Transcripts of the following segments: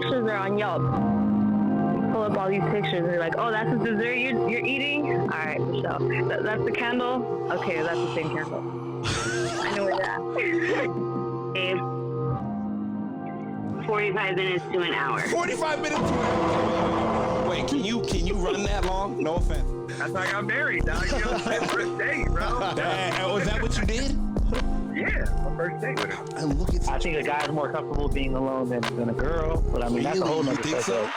pictures are on Yelp. Pull up all these pictures and you're like, oh, that's the dessert you're eating? All right, for sure. That's the candle? Okay, that's the same candle. I know where that. 45 minutes to an hour. 45 minutes to an hour. Wait, can you run that long? No offense. That's how I got married, dog. You know, first date, bro. Was that what you did? Yeah, my first date with her. I think a guy's more comfortable being alone than a girl, but I mean, that's a whole nother You think so?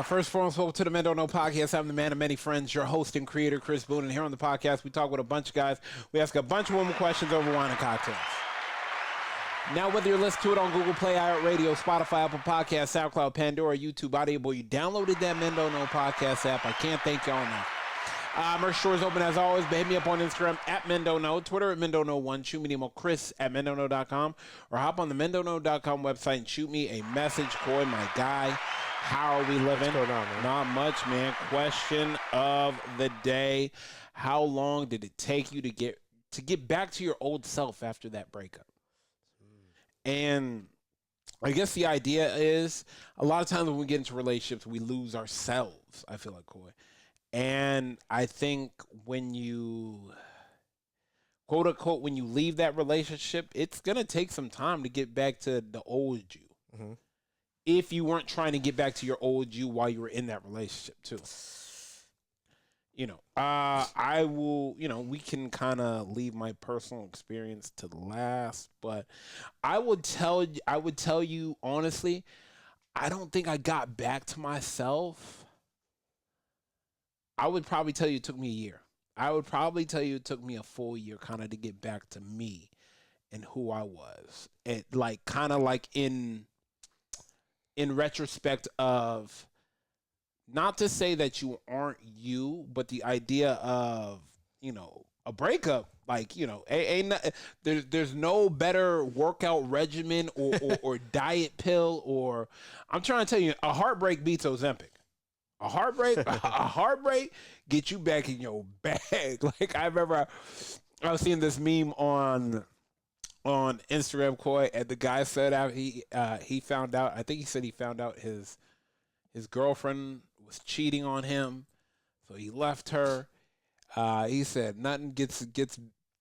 First and foremost, welcome to the Men Don't Know podcast. I'm the man of many friends, your host and creator, Chris Boone. And here on the podcast, we talk with a bunch of guys. We ask a bunch of women questions over wine and cocktails. Now, whether you're listening to it on Google Play, iHeartRadio, Spotify, Apple Podcasts, SoundCloud, Pandora, YouTube, Audible, you downloaded that Men Don't Know podcast app. I can't thank y'all enough. Merch store is open as always, but hit me up on Instagram at Men Don't Know, Twitter at Men Don't Know 1, shoot me an email, Chris at mendontknow.com, or hop on the mendontknow.com website and shoot me a message. Coy, my guy, how are we living? What's going on, man? Not much, man. Question of the day: how long did it take you to get back to your old self after that breakup? And I guess the idea is a lot of times when we get into relationships, we lose ourselves. I feel like, Coy. And I think when you, quote unquote, when you leave that relationship, it's going to take some time to get back to the old you. Mm-hmm. If you weren't trying to get back to your old you while you were in that relationship too. You know, I will, you know, we can kind of leave my personal experience to the last, but I would tell you honestly, I don't think I got back to myself. I would probably tell you it took me a year. I would probably tell you it took me a full year kind of to get back to me and who I was. It like kind of like in retrospect of, not to say that you aren't you, but the idea of, you know, a breakup, like, you know, there's no better workout regimen or diet pill, or I'm trying to tell you, a heartbreak beats Ozempic. A heartbreak get you back in your bag. Like, I remember I was seeing this meme on Instagram, Coy, and the guy said out he found out, I think he said he found out his girlfriend was cheating on him, so he left her. He said nothing gets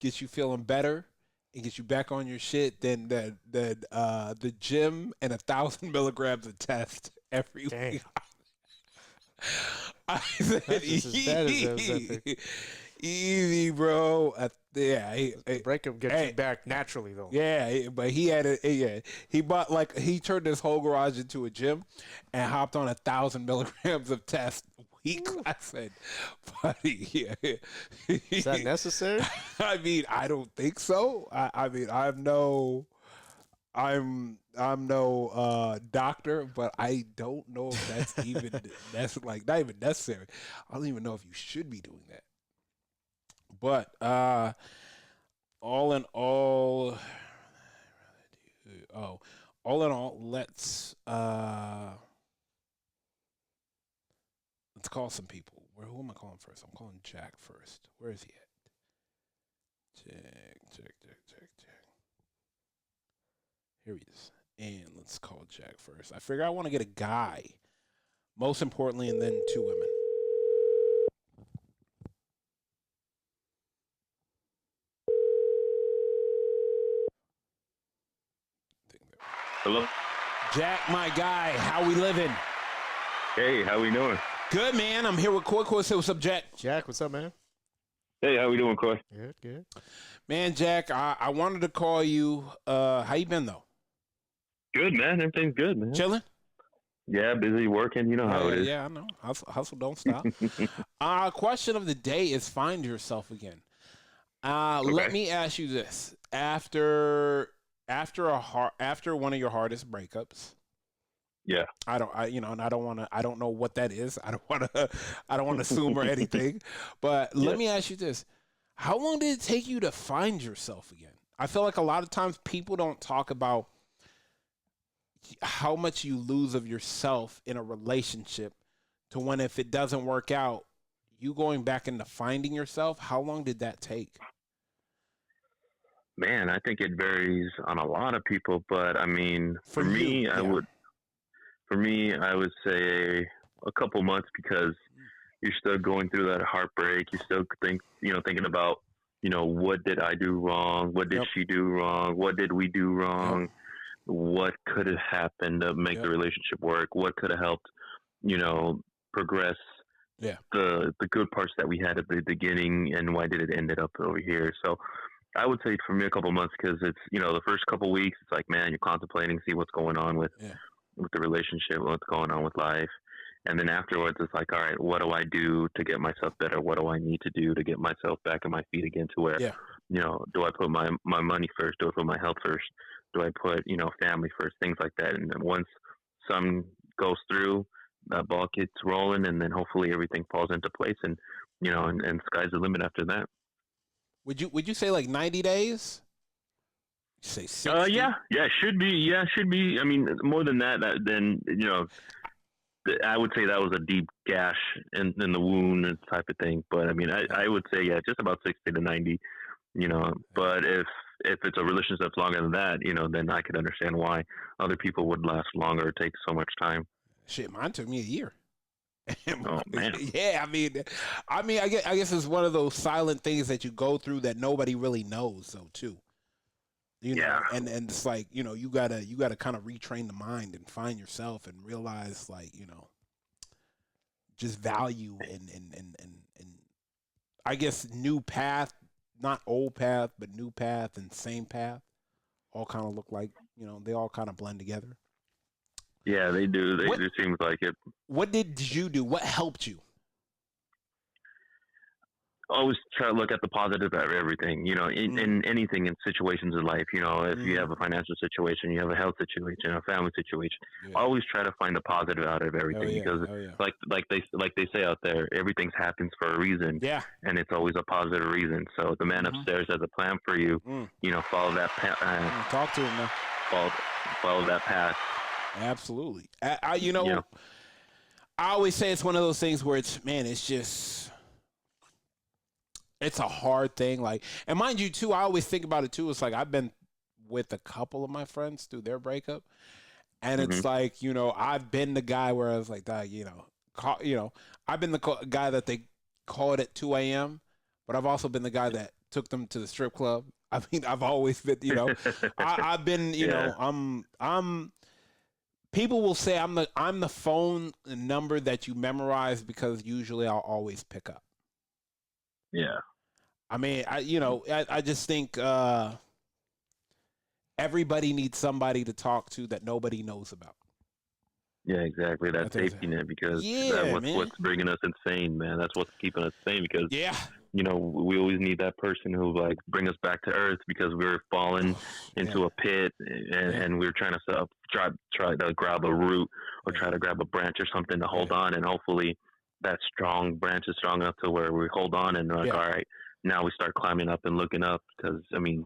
you feeling better and gets you back on your shit than the gym and 1,000 milligrams of test every week. I said, that's just as bad as Ozempic. Easy, bro. The breakup gets you back naturally, though. Yeah, but he had it. Yeah, he bought he turned his whole garage into a gym, and hopped on 1,000 milligrams of test weekly. I said, buddy, yeah. Is that necessary? I mean, I don't think so. I mean, I'm no doctor, but I don't know if that's like not even necessary. I don't even know if you should be doing that. But all in all, let's call some people. Who am I calling first? I'm calling Jack first. Where is he at? Jack. Here he is. And let's call Jack first. I figure I want to get a guy, most importantly, and then two women. Hello? Jack, my guy, how we living? Hey, how we doing? Good, man. I'm here with Coy. Say what's up, Jack? Jack, what's up, man? Hey, how we doing, Coy? Good. Man, Jack, I wanted to call you. How you been, though? Good, man. Everything's good, man. Chilling? Yeah, busy working. You know how it is. Yeah, I know. Hustle don't stop. Question of the day is find yourself again. Okay. Let me ask you this. After one of your hardest breakups. Yeah. I don't know what that is. I don't want to assume or anything. But let me ask you this. How long did it take you to find yourself again? I feel like a lot of times people don't talk about how much you lose of yourself in a relationship to when, if it doesn't work out, you going back into finding yourself. How long did that take? Man, I think it varies on a lot of people, but I mean, for me, I would say a couple months because you're still going through that heartbreak. You still thinking about, what did I do wrong? What did she do wrong? What did we do wrong? What could have happened to make the relationship work? What could have helped, progress the good parts that we had at the beginning, and why did it ended up over here? So I would say for me a couple months, because it's, the first couple weeks, it's like, man, you're contemplating, see what's going on with the relationship, what's going on with life. And then afterwards, it's like, all right, what do I do to get myself better? What do I need to do to get myself back on my feet again, to where, do I put my money first? Do I put my health first? Do I put, family first? Things like that. And then once some goes through, that ball gets rolling, and then hopefully everything falls into place, and, and sky's the limit after that. Would you say like 90 days? You say 60? Yeah, should be. Yeah, should be. I mean, more than that, then, I would say that was a deep gash in the wound and type of thing. But I mean, I would say, just about 60 to 90, but if it's a relationship that's longer than that, then I could understand why other people would last longer or take so much time. Shit, mine took me a year. Oh man. Yeah, I guess it's one of those silent things that you go through that nobody really knows, though, too. Know, and it's like, you gotta kind of retrain the mind and find yourself and realize, like, just value and I guess new path, not old path, but new path and same path, all kind of look like, they all kind of blend together. Yeah, they do. It seems like it. What did you do? What helped you? Always try to look at the positive out of everything, in anything, in situations in life, if you have a financial situation, you have a health situation, a family situation, always try to find the positive out of everything, because like they say out there, everything happens for a reason, and it's always a positive reason. So if the man upstairs has a plan for you, follow that path. Talk to him, man. Follow that path. Absolutely. I always say it's one of those things where it's a hard thing. Like, and mind you too, I always think about it too. It's like, I've been with a couple of my friends through their breakup, and it's like, I've been the guy where I was like, I've been the guy that they called at 2 a.m., but I've also been the guy that took them to the strip club. I mean, I've always been, I've been, I'm people will say I'm the phone number that you memorize, because usually I'll always pick up. Yeah. I mean, I just think everybody needs somebody to talk to that nobody knows about. Yeah, exactly. That safety net, because what's bringing us insane, man. That's what's keeping us sane, because we always need that person who like bring us back to earth, because we're falling into a pit, and we're trying to try to grab a root or try to grab a branch or something to hold on, and hopefully that strong branch is strong enough to where we hold on, and we're like, all right, now we start climbing up and looking up, because I mean,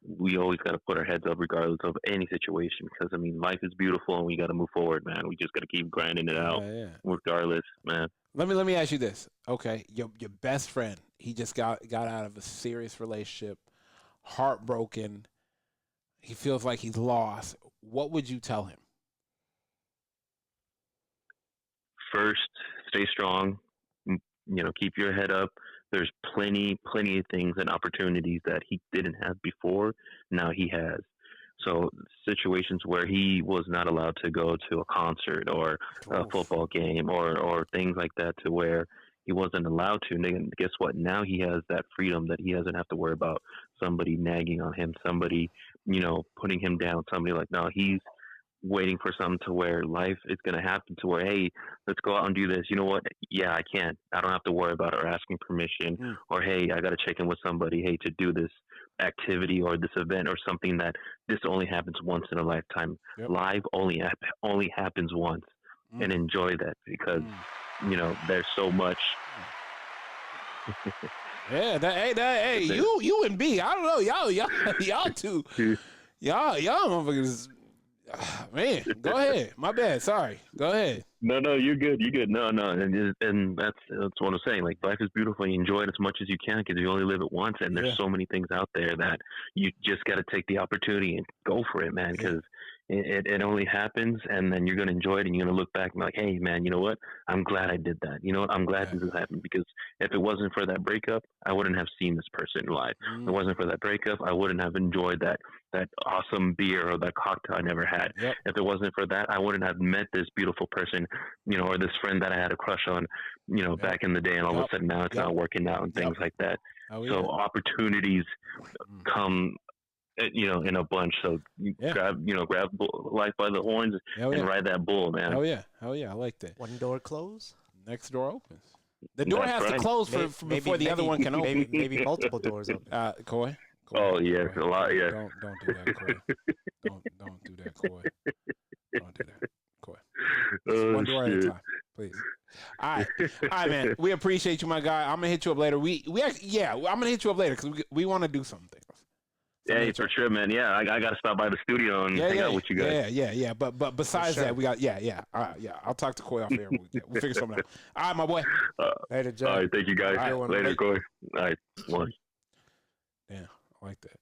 we always got to put our heads up regardless of any situation, because I mean, life is beautiful and we got to move forward, man. We just got to keep grinding it out regardless, man. Let me ask you this. Okay, your best friend, he just got out of a serious relationship, heartbroken. He feels like he's lost. What would you tell him? First, stay strong. Keep your head up. There's plenty of things and opportunities that he didn't have before. Now he has. So situations where he was not allowed to go to a concert or a football game or things like that, to where he wasn't allowed to. And guess what? Now he has that freedom that he doesn't have to worry about somebody nagging on him, somebody, putting him down, somebody like, no, he's waiting for something to where life is going to happen to where, hey, let's go out and do this. You know what? Yeah, I can. I don't have to worry about it or asking permission or, hey, I got to check in with somebody, hey, to do this activity or this event or something that this only happens once in a lifetime. Live only happens once, and enjoy that, because, there's so much. Hey, you and B, I don't know, y'all two, y'all motherfuckers. Man, go ahead. My bad. Sorry. Go ahead. No, you're good. You're good. No, and that's what I'm saying. Like, life is beautiful. You enjoy it as much as you can because you only live it once. And there's so many things out there that you just got to take the opportunity and go for it, man. Because it only happens, and then you're gonna enjoy it, and you're gonna look back and be like, hey, man, you know what? I'm glad I did that. You know what? I'm glad this happened because if it wasn't for that breakup, I wouldn't have seen this person live. If it wasn't for that breakup, I wouldn't have enjoyed that awesome beer or that cocktail I never had. Yep. If it wasn't for that, I wouldn't have met this beautiful person, you know, or this friend that I had a crush on, you know, back in the day, and all of a sudden now it's not working out and things like that. So opportunities come, you know, in a bunch. So grab life by the horns and ride that bull, man. Oh yeah, I like that. One door closed, next door opens. The door has to close before the other one can open. Maybe multiple doors open. Coy. Oh yes, a lot. Yes. Don't do that, Coy. Don't do that, Coy. Don't do that, Coy. One door at a time, please. All right, man. We appreciate you, my guy. I'm gonna hit you up later. I'm gonna hit you up later because we want to do something. Yeah, for sure, man. Yeah, I got to stop by the studio and hang out with you guys. Yeah. But besides that, we got All right, I'll talk to Coy off air. We'll figure something out. All right, my boy. Later, Joe. All right, thank you guys. Later, Coy. All right, one. Yeah, I like that.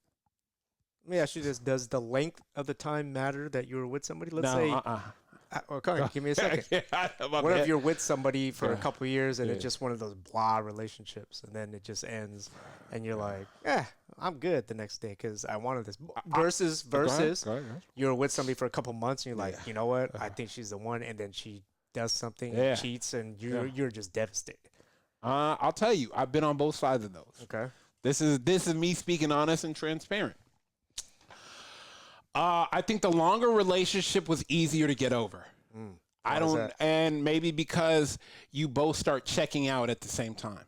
Let me ask you this: does the length of the time matter that you were with somebody? Let's say. Come on, give me a second. What if you're with somebody for a couple of years and it's just one of those blah relationships, and then it just ends, and you're like, I'm good the next day because I wanted this. Versus Go ahead. you're with somebody for a couple months and you're like, you know what? I think she's the one, and then she does something, cheats, and you're just devastated. I'll tell you, I've been on both sides of those. Okay. This is me speaking honest and transparent. I think the longer relationship was easier to get over. And maybe because you both start checking out at the same time.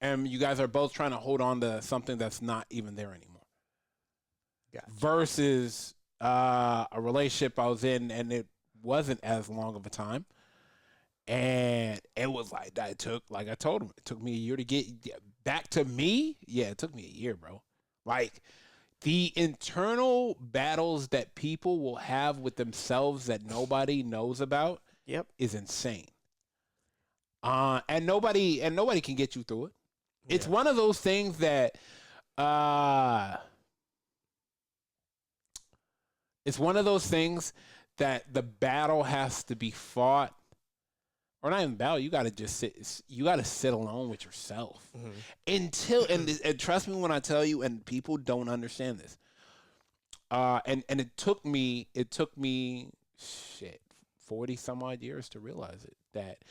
And you guys are both trying to hold on to something that's not even there anymore. Versus a relationship I was in and it wasn't as long of a time. And it was like that. It took, like I told him, it took me a year to get back to me. Yeah, it took me a year, bro. Like, the internal battles that people will have with themselves that nobody knows about is insane. And nobody can get you through it. It's one of those things that the battle has to be fought. Or not even battle, you gotta just sit alone with yourself. Until and trust me when I tell you, and people don't understand this. And it took me 40 some odd years to realize it, that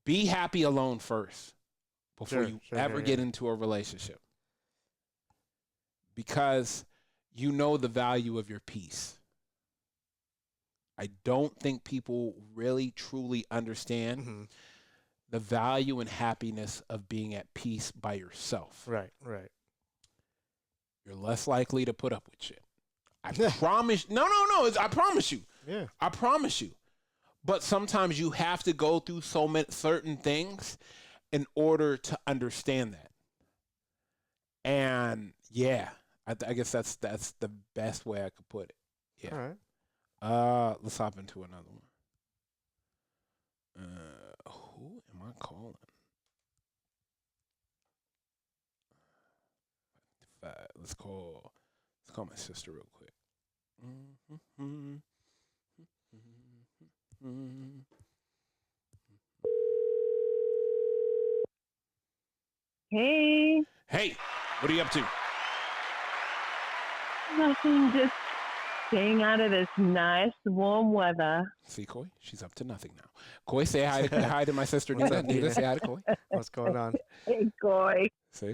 be happy alone first before you ever get into a relationship. Because you know the value of your peace. I don't think people really truly understand the value and happiness of being at peace by yourself. Right. You're less likely to put up with shit. I promise. No. I promise you. Yeah. I promise you. But sometimes you have to go through so many certain things in order to understand that. And I guess that's the best way I could put it. Yeah. All right. Let's hop into another one. Who am I calling? Let's call my sister real quick. Hey, what are you up to? Nothing, just staying out of this nice warm weather. See, Coy, she's up to nothing now. Coy, say hi to my sister. Nita, say hi to Coy. What's going on? Hey, Coy. See,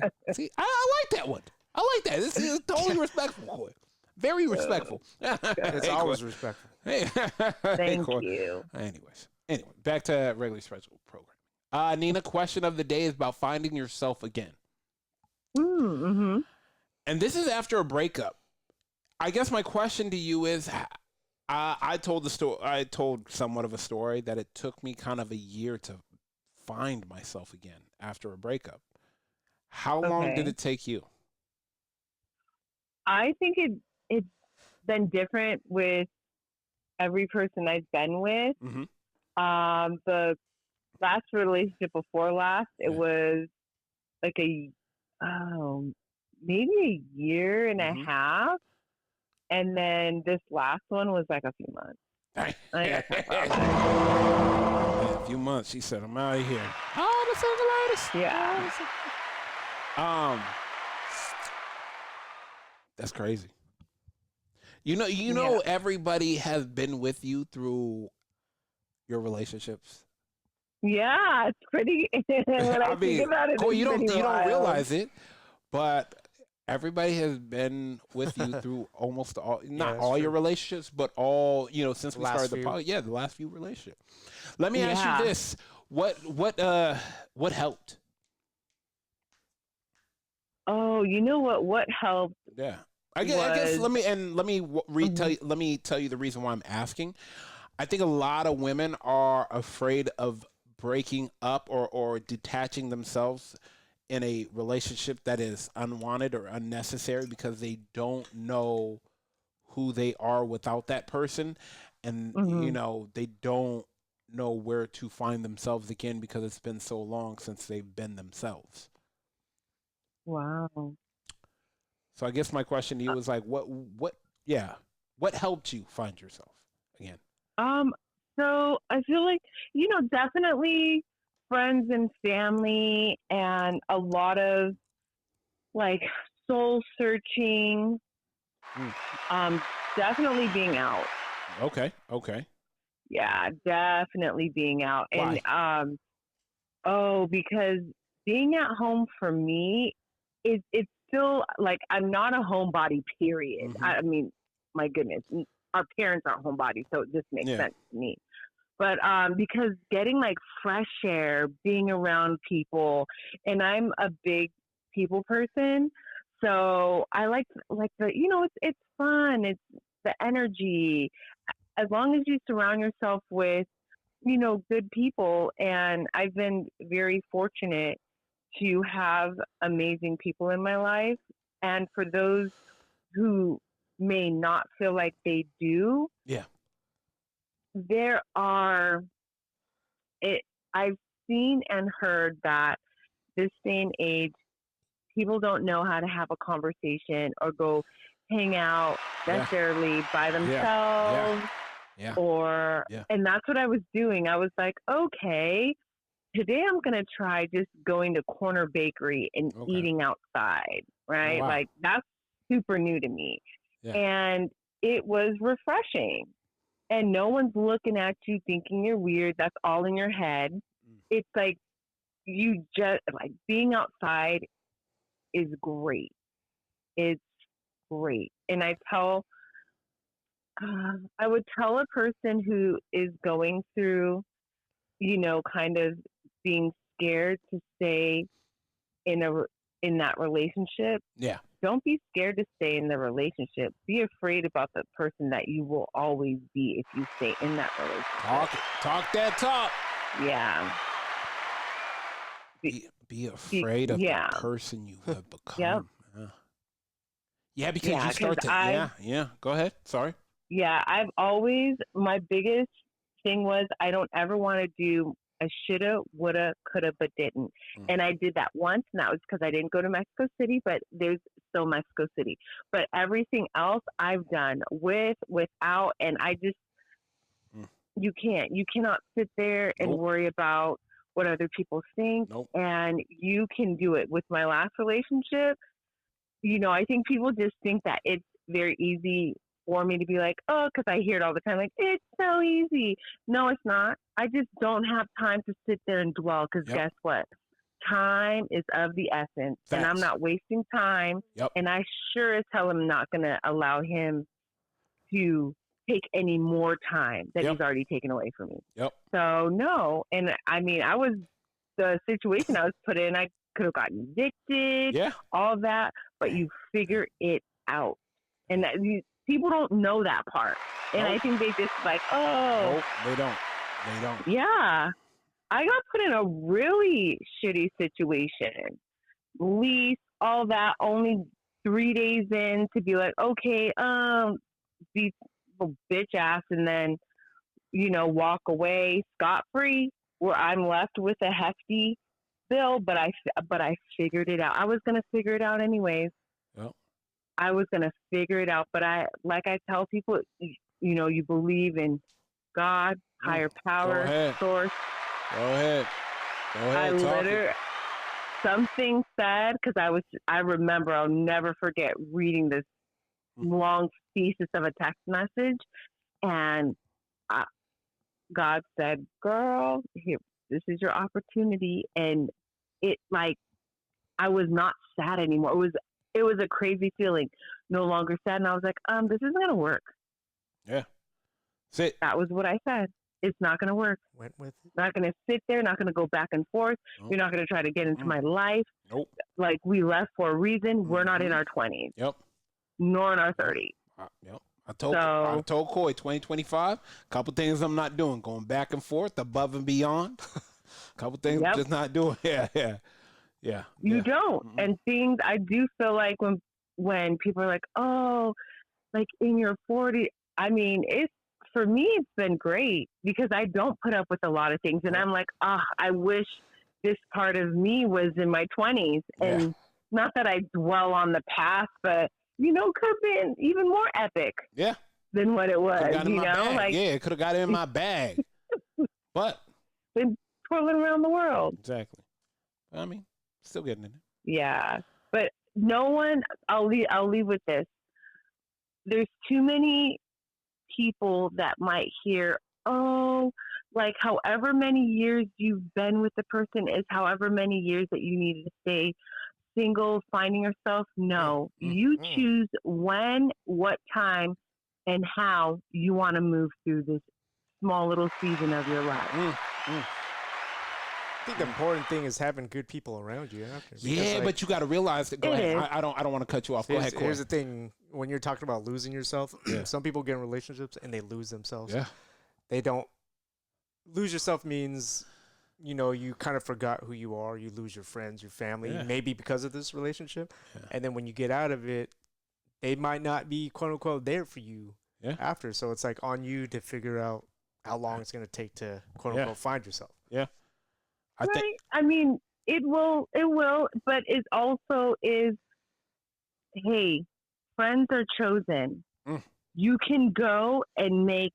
I like that one. I like that. This is totally respectful, Coy. Very respectful. It's always respectful. Hey, Thank you. Anyway, back to regular special program. Nina, question of the day is about finding yourself again. Mm-hmm. And this is after a breakup. I guess my question to you is, I told somewhat of a story that it took me kind of a year to find myself again after a breakup. How long did it take you? I think it's been different with every person I've been with. Mm-hmm. The last relationship before last, it was like maybe a year and a half, and then this last one was like a few months. A few months. She said, "I'm out of here." Oh, the single ladies. Yeah. That's crazy. You know, everybody has been with you through your relationships. Yeah, it's pretty. When I think about it, you don't realize it, but everybody has been with you through almost all, not all your relationships, but all, since we started the podcast. Yeah, the last few relationships. Let me ask you this: what helped? Oh, you know what? What helped? Yeah, I guess. Let me tell you the reason why I'm asking. I think a lot of women are afraid of breaking up or detaching themselves in a relationship that is unwanted or unnecessary because they don't know who they are without that person, and they don't know where to find themselves again because it's been so long since they've been themselves. Wow. So I guess my question to you is like, what helped you find yourself again? So I feel like, definitely friends and family and a lot of like soul searching, definitely being out. Okay. Yeah, definitely being out. Why? And, because being at home for me it's still like, I'm not a homebody, period. I mean, my goodness, our parents aren't homebodies, so it just makes sense to me. But because getting like fresh air, being around people, and I'm a big people person, so I like the, it's fun, it's the energy. As long as you surround yourself with, good people, and I've been very fortunate to have amazing people in my life, and for those who may not feel like they do, there are, I've seen and heard that this day and age, people don't know how to have a conversation or go hang out necessarily by themselves. And that's what I was doing. I was like, okay, today I'm going to try just going to Corner Bakery and eating outside, right? Oh, wow. Like, that's super new to me. And it was refreshing. And no one's looking at you thinking you're weird. That's all in your head. It's like, you just, like, being outside is great. It's great. And I would tell a person who is going through, kind of being scared to stay in that relationship. Yeah. Don't be scared to stay in the relationship. Be afraid about the person that you will always be if you stay in that relationship. Talk that talk. Yeah. Be afraid of the person you have become. Yeah, because you start to. Go ahead. Sorry. Yeah, my biggest thing was, I don't ever want to do a shoulda, woulda, coulda, but didn't. And I did that once, and that was because I didn't go to Mexico City, but there's still Mexico City. But everything else I've done without, and I just, you cannot sit there and worry about what other people think. And you can do it. With my last relationship, I think people just think that it's very easy for me to be like, oh, because I hear it all the time, like, it's so easy. No, it's not. I just don't have time to sit there and dwell, because guess what? Time is of the essence. Facts. And I'm not wasting time. And I sure as hell am not going to allow him to take any more time that he's already taken away from me. So, no. And I mean, the situation I was put in, I could have gotten evicted, all that, but you figure it out. And that people don't know that part. And I think they just like, oh. Nope, they don't. Yeah. I got put in a really shitty situation. Lease, all that, only 3 days in to be like, okay, these bitch ass, and then, walk away scot-free, where I'm left with a hefty bill, but I figured it out. I was going to figure it out anyways. Yep. I was going to figure it out, but I tell people, you believe in God, higher power, source. Go ahead. Something said, because I remember, I'll never forget reading this long thesis of a text message, and God said, girl, here, this is your opportunity. And it, like, I was not sad anymore. It was a crazy feeling, no longer sad. And I was like, this isn't going to work. Yeah. Sit. That was what I said. It's not going to work. Went with it. Not going to sit there, not going to go back and forth. Nope. You're not going to try to get into my life. Nope. Like, we left for a reason. We're not in our 20s. Yep. Nor in our 30s. Yep. I told Coy 2025, a couple things I'm not doing. Going back and forth, above and beyond. A couple things I'm just not doing. Yeah. You don't. Mm-hmm. And things, I do feel like when people are like, oh, like in your 40s, I mean, for me, it's been great because I don't put up with a lot of things. And I'm like, I wish this part of me was in my 20s. And not that I dwell on the past, but, could have been even more epic than what it was. It could have got in my bag. But been twirling around the world. Exactly. I mean, still getting in it. Yeah. But no one, I'll leave with this. There's too many people that might hear, like however many years you've been with the person is however many years that you need to stay single, finding yourself. No, you choose when, what time, and how you want to move through this small little season of your life. I think the important thing is having good people around you after. Yeah, but you got to realize that. Go ahead. I don't want to cut you off. Go ahead. Here's the thing: when you're talking about losing yourself, some people get in relationships and they lose themselves. Yeah, they don't lose yourself means you kind of forgot who you are. You lose your friends, your family, maybe because of this relationship. Yeah. And then when you get out of it, they might not be quote unquote there for you after. So it's like on you to figure out how long it's going to take to quote unquote find yourself. Yeah. I mean, it will, but it also is, hey, friends are chosen. You can go and make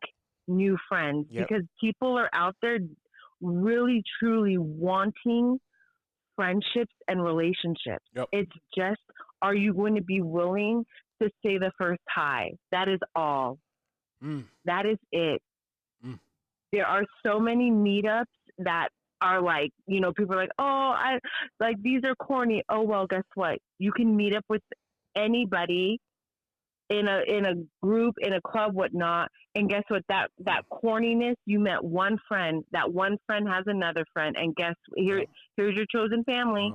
new friends because people are out there really, truly wanting friendships and relationships. Yep. It's just, are you going to be willing to say the first hi? That is all. That is it. There are so many meetups that are like, people are like, oh, these are corny. Oh, well, guess what? You can meet up with anybody in a group, in a club, whatnot. And guess what? That corniness, you met one friend. That one friend has another friend. And guess, here's your chosen family.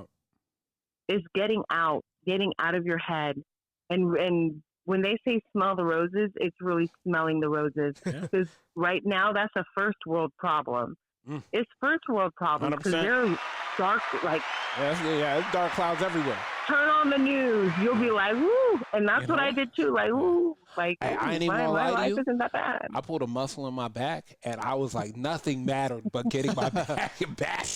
Is getting out of your head. And when they say smell the roses, it's really smelling the roses. Because right now, that's a first world problem. It's first world problem because they're dark, like it's dark clouds everywhere. Turn on the news, you'll be like, woo, and that's what I did too, like, woo, like, I ain't even gonna lie to you. Isn't that bad. I pulled a muscle in my back, and I was like, nothing mattered but getting my back back.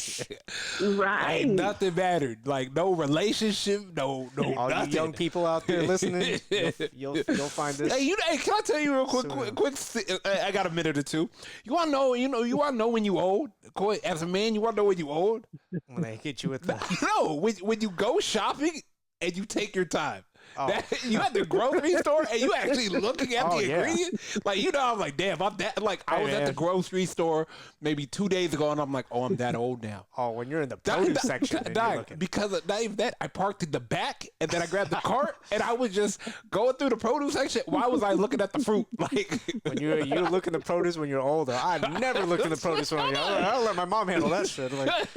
Right, like, nothing mattered, like no relationship, no. All nothing. You young people out there listening, you'll find this. Hey, can I tell you real quick? I got a minute or two. You want to know? You want to know when you old? As a man, you want to know when you old? When they hit you with the when you go shopping and you take your time. You at the grocery store and you actually looking at the ingredients. Like, I'm like, damn, I'm that. Like, I was at the grocery store maybe 2 days ago and I'm like, oh, I'm that old now. Oh, when you're in the produce section. Because of not even that, I parked in the back and then I grabbed the cart and I was just going through the produce section. Why was I looking at the fruit? Like, when you look in the produce when you're older. I never look in the produce when I'm younger. I'll let my mom handle that shit. Like,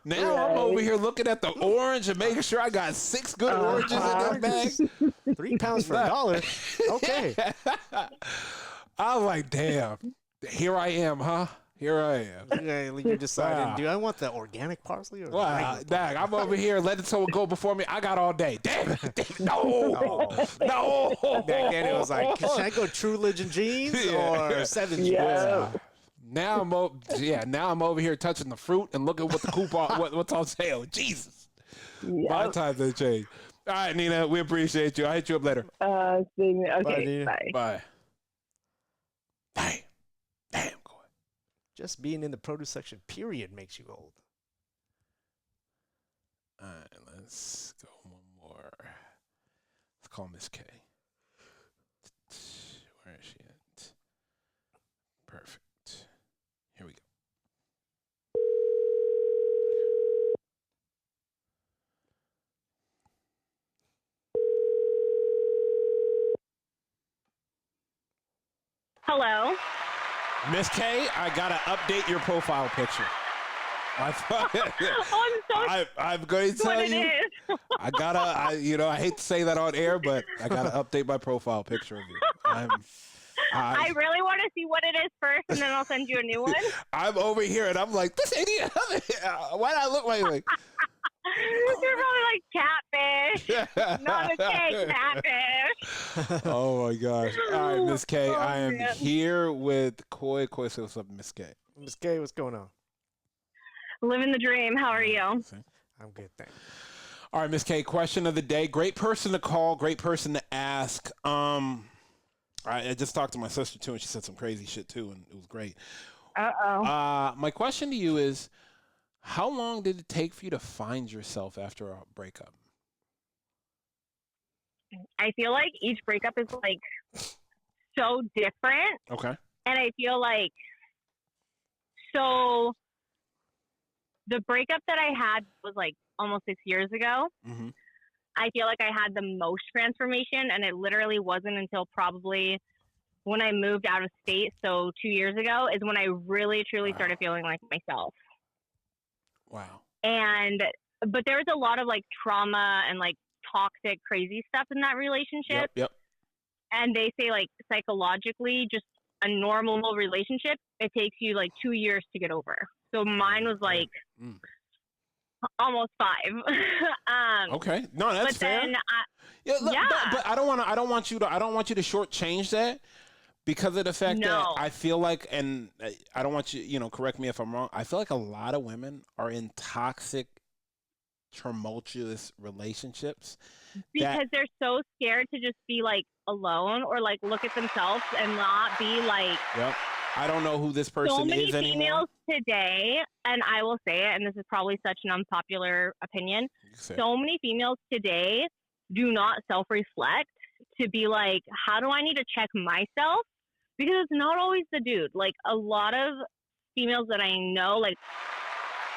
now I'm over here looking at the orange and making sure I got 6 good oranges in that bag. 3 pounds for $1. Okay. I was like, damn, here I am, huh? Here I am. You're deciding, do I want the organic parsley or Dag, I'm over here letting someone go before me. I got all day. Damn it. No. No. Back then it was like, should I go True Religion jeans or Seven jeans? Yeah. Now I'm over here touching the fruit and looking what the coupon what's on sale. Jesus. Yep. My times have changed. All right, Nina, we appreciate you. I'll hit you up later. Okay, bye. Damn. Just being in the produce section, period, makes you old. All right, let's go one more. Let's call Miss K. Where is she at? Perfect. Here we go. Hello. Miss K, I gotta update your profile picture. I'm going to tell you. I hate to say that on air, but I gotta update my profile picture of you. I really want to see what it is first, and then I'll send you a new one. I'm over here, and I'm like, this idiot. Why do I look like? You're probably like catfish. Not a cake, catfish. Oh my gosh! All right, Miss K, I am here with Koi. Koi, say what's up, Miss K. Miss K, what's going on? Living the dream. How are you? I'm good, thanks. All right, Miss K. Question of the day. Great person to call. Great person to ask. I just talked to my sister too, and she said some crazy shit too, and it was great. My question to you is, how long did it take for you to find yourself after a breakup? I feel like each breakup is like so different. Okay. And I feel like, so the breakup that I had was like almost 6 years ago. Mm-hmm. I feel like I had the most transformation, and it literally wasn't until probably when I moved out of state, so 2 years ago, is when I really, truly started feeling like myself. Wow. But there was a lot of like trauma and like toxic, crazy stuff in that relationship. Yep. And they say like psychologically, just a normal relationship, it takes you like 2 years to get over. So mine was like almost 5. Okay. No, that's fair. But I don't want you to shortchange that. Because of the fact that I feel like, and I don't want you, correct me if I'm wrong, I feel like a lot of women are in toxic, tumultuous relationships. Because they're so scared to just be like alone or like look at themselves and not be like. Yep. I don't know who this person is anymore. So many females today, and I will say it, and this is probably such an unpopular opinion, so many females today do not self-reflect to be like, how do I need to check myself? Because it's not always the dude. Like a lot of females that I know, like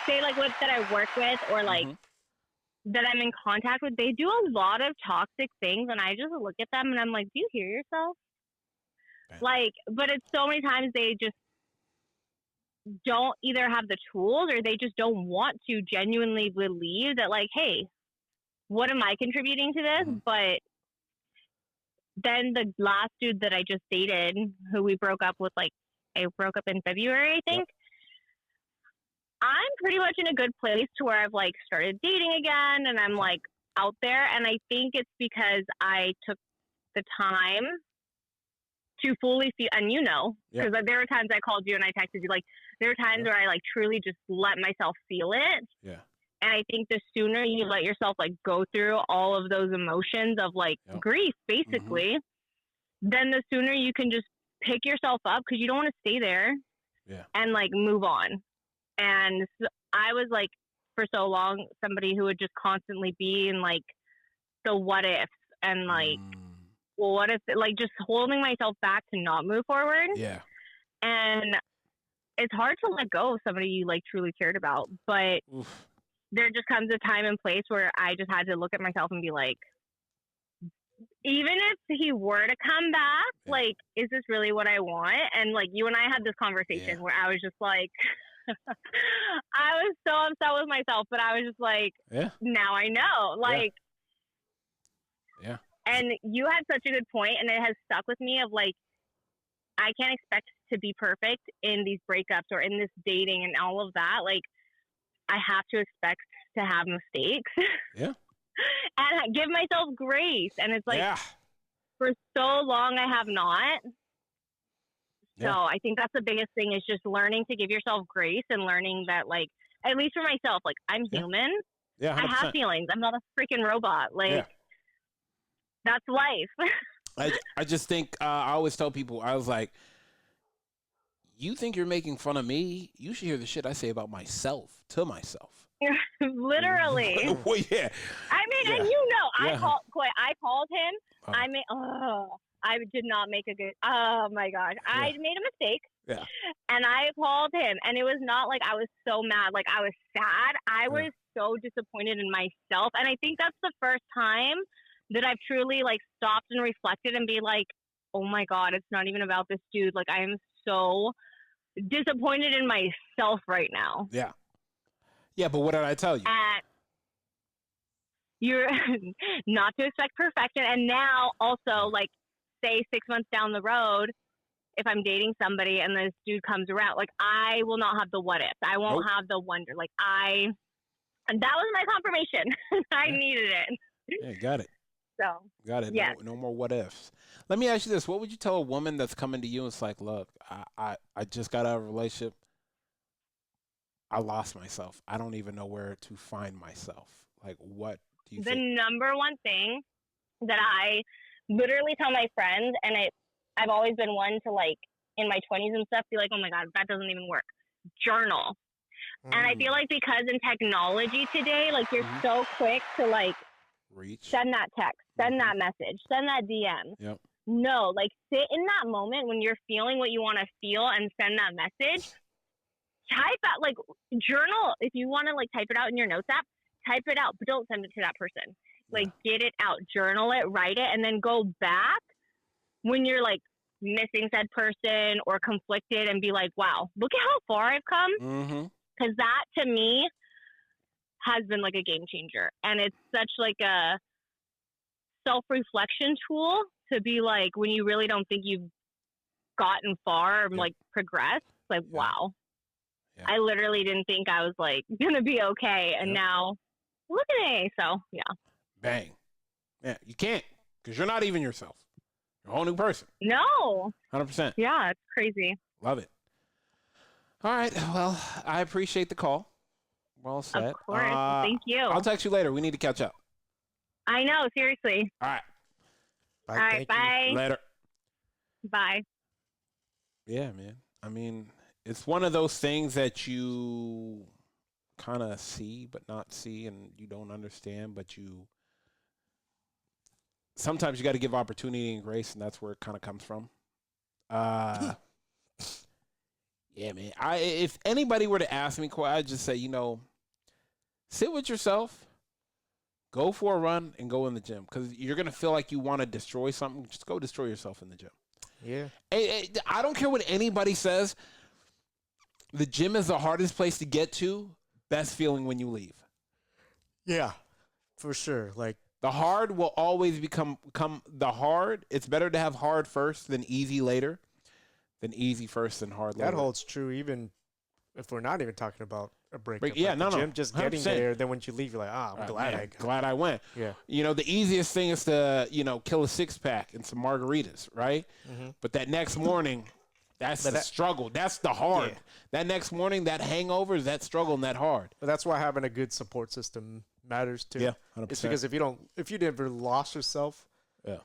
say like that I work with or like that I'm in contact with, they do a lot of toxic things, and I just look at them and I'm like, do you hear yourself? Like, but it's so many times they just don't either have the tools or they just don't want to genuinely believe that like, hey, what am I contributing to this? But then the last dude that I just dated, who we broke up with, like, I broke up in February, I think. Yep. I'm pretty much in a good place to where I've, like, started dating again, and I'm, like, out there. And I think it's because I took the time to fully feel, and because there were times I called you and I texted you, like, there were times where I, like, truly just let myself feel it. Yeah. And I think the sooner you let yourself like go through all of those emotions of like grief, basically, then the sooner you can just pick yourself up, because you don't want to stay there and like move on. And so I was like, for so long, somebody who would just constantly be in like the what ifs and like, well, what if, like just holding myself back to not move forward. Yeah. And it's hard to let go of somebody you like truly cared about, but there just comes a time and place where I just had to look at myself and be like, even if he were to come back, like, is this really what I want? And like, you and I had this conversation where I was just like, I was so upset with myself, but I was just like, now I know. Like, and you had such a good point, and it has stuck with me of like, I can't expect to be perfect in these breakups or in this dating and all of that. Like, I have to expect to have mistakes. Yeah. And give myself grace. And it's like, for so long, I have not. So I think that's the biggest thing, is just learning to give yourself grace and learning that, like, at least for myself, like, I'm human. Yeah, 100%. I have feelings. I'm not a freaking robot. Like, that's life. I just think, I always tell people, I was like, you think you're making fun of me? You should hear the shit I say about myself to myself. Literally. Well, yeah. I mean, and you know, I called him. I mean, I did not make a good. Oh my gosh, I made a mistake. Yeah. And I called him, and it was not like I was so mad. Like, I was sad. I was so disappointed in myself, and I think that's the first time that I've truly, like, stopped and reflected and be like, oh my God, it's not even about this dude. Like, I am so disappointed in myself right now. Yeah. Yeah, but what did I tell you? You're not to expect perfection. And now also, like, say 6 months down the road, if I'm dating somebody and this dude comes around, like, I will not have the what if. I won't have the wonder. Like, and that was my confirmation. I needed it. Yeah, got it. So. Got it. Yeah. No more what ifs. Let me ask you this. What would you tell a woman that's coming to you and it's like, look, I just got out of a relationship. I lost myself. I don't even know where to find myself. Like, what do you think? The number one thing that I literally tell my friends, and I've always been one to, like, in my 20s and stuff, be like, oh my God, that doesn't even work. Journal. And I feel like because in technology today, like, you're so quick to, like, send that text, send that message, send that DM. Yep. No, like, sit in that moment when you're feeling what you want to feel and send that message. Type out, like, journal. If you want to, like, type it out in your notes app, type it out, but don't send it to that person. Like, get it out, journal it, write it, and then go back when you're, like, missing said person or conflicted and be like, wow, look at how far I've come. Because that, to me, has been, like, a game changer. And it's such, like, a self-reflection tool to be like, when you really don't think you've gotten far or, like, progressed, like, wow. Yeah. I literally didn't think I was, like, going to be okay. And now, look at me. So, yeah. Bang. Yeah, you can't, because you're not even yourself. You're a whole new person. No. 100%. Yeah, it's crazy. Love it. All right. Well, I appreciate the call. Well said. Of course. Thank you. I'll text you later. We need to catch up. I know. Seriously. All right. Bye. All right. Bye. Later. Bye. Yeah, man. I mean, it's one of those things that you kind of see but not see, and you don't understand, but you sometimes you got to give opportunity and grace, and that's where it kind of comes from. Yeah, man. If anybody were to ask me, I'd just say, sit with yourself, go for a run, and go in the gym, because you're gonna feel like you want to destroy something. Just go destroy yourself in the gym. Yeah. I don't care what anybody says. The gym is the hardest place to get to. Best feeling when you leave. Yeah, for sure. Like, the hard will always become the hard. It's better to have hard first than easy later, than easy first and hard later. That holds true even if we're not even talking about a breakup. Yeah, like gym, just 100%. getting there. Then when you leave, you're like, I'm glad I went. Yeah. The easiest thing is to kill a 6-pack and some margaritas, right? But that next morning. That's the struggle. That's the hard. Yeah. That next morning, that hangover, that struggle, and that hard. But that's why having a good support system matters too. Yeah, 100%. It's because if you never lost yourself, in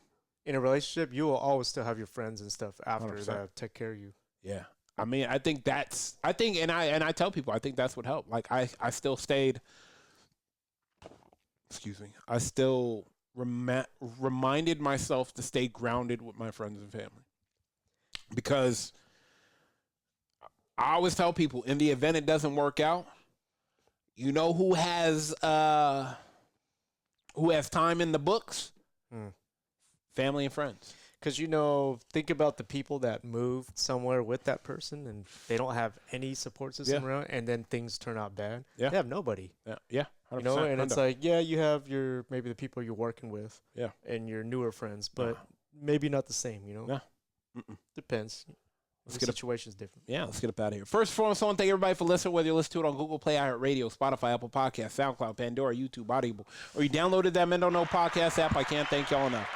a relationship, you will always still have your friends and stuff after 100%. that take care of you. Yeah, I mean, I think, and I tell people, I think that's what helped. Like, I still stayed. Excuse me. I still reminded myself to stay grounded with my friends and family, because I always tell people, in the event it doesn't work out, who has time in the books? Family and friends. Because, think about the people that moved somewhere with that person and they don't have any support system around, and then things turn out bad. Yeah. They have nobody. Yeah. 100%. And it's like, you have maybe the people you're working with and your newer friends, but maybe not the same, Yeah. Depends. The situation's different. Yeah, let's get up out of here. First and foremost, I want to thank everybody for listening, whether you listen to it on Google Play, iHeartRadio, Spotify, Apple Podcasts, SoundCloud, Pandora, YouTube, Audible, or you downloaded that Mendo No podcast app. I can't thank y'all enough.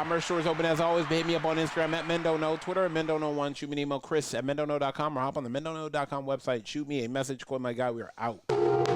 Merch store is open as always. Hit me up on Instagram at MendoNo, Twitter at MendoNo1. Shoot me an email, Chris at MendoNo.com, or hop on the MendoNo.com website. Shoot me a message. Call my guy. We are out.